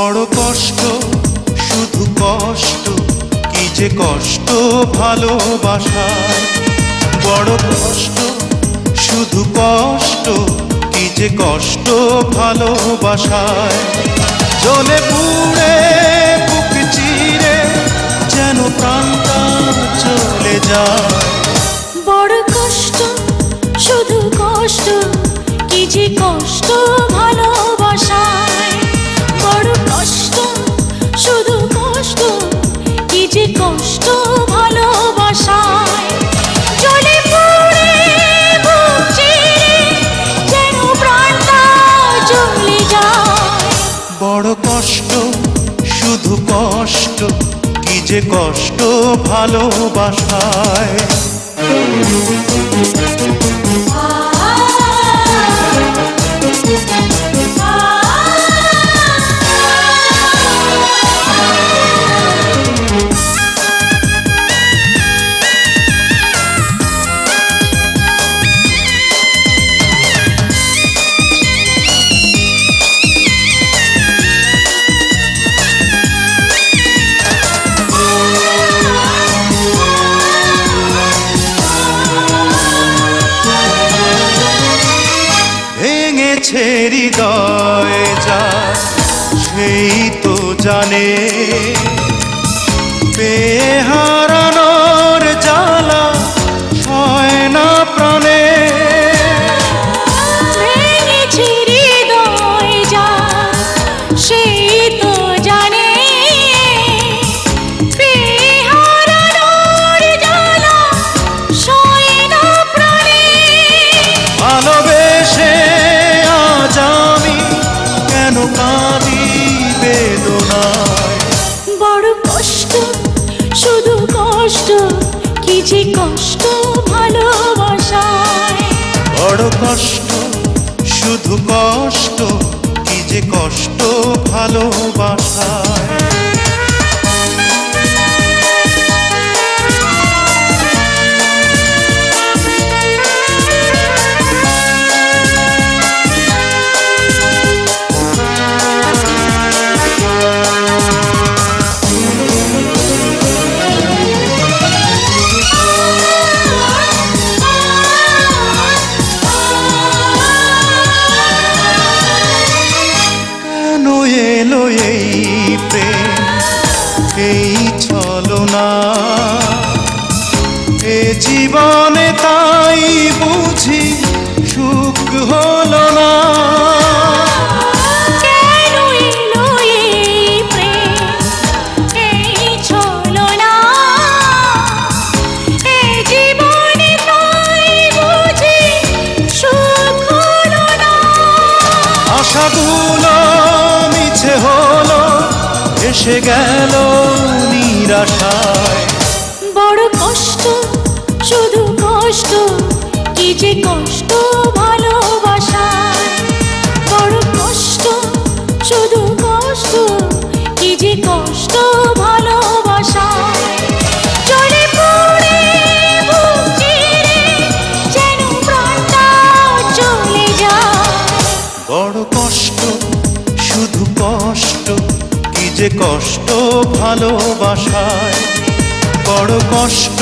বড় কষ্ট শুধু কষ্ট, কি যে কষ্ট ভালোবাসায়। বড় কষ্ট শুধু কষ্ট, কি যে কষ্ট ভালোবাসায়। জ্বলে পুড়ে বুক চিরে যেন প্রাণটা চলে যায়। বড় কষ্ট শুধু কষ্ট, কি যে কষ্ট ভালোবাসায়। বড় কষ্ট শুধু কষ্ট, কি যে কষ্ট ভালোবাসায়। জ্বলে পুড়ে বুক চিরে যেন প্রাণটা চলে যায়। বড় কষ্ট শুধু কষ্ট, কি যে কষ্ট ভালোবাসায়। ভেঙেছে হৃদয় যা সেই তো জানে, পেয়ে হারানোর জ্বালা সয় না প্রাণে। ভেঙেছে হৃদয় যা সেই তো জানে, পেয়ে হারানোর জ্বালা সয় না প্রাণে। ভালোবেসে আজ আমি কেন কাঁদি বেদনায়। বড় কষ্ট শুধু কষ্ট, কি যে কষ্ট ভালোবাসায়। বড় কষ্ট শুধু কষ্ট, কি যে কষ্ট ভালোবাসায়। এলো এই প্রেম, এই ছলনা, এ জীবনে তাই বুঝি সুখ হলো না। কেন এলো এই প্রেম, এই ছলনা, এ জীবনে তাই বুঝি সুখ হলো না। আশাগুলো মিছে হলো, এসে গেল নিরাশায়। বড় কষ্ট শুধু কষ্ট, কি যে কষ্ট ভালোবাসায়। বড় কষ্ট শুধু কষ্ট, কি যে কষ্ট ভালোবাসায়। জ্বলে পুড়ে বুক চিরে যেন প্রাণটা চলে যায়। বড় কষ্ট শুধু কষ্ট, কি যে কষ্ট ভালোবাসায়। বড় কষ্ট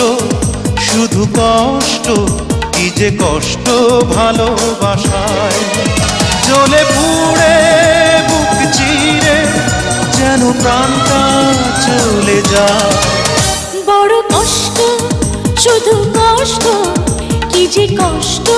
শুধু কষ্ট, কি যে কষ্ট ভালোবাসায়। জ্বলে পুড়ে বুক চিরে যেন প্রাণটা চলে যায়। বড় কষ্ট শুধু কষ্ট, কি যে কষ্ট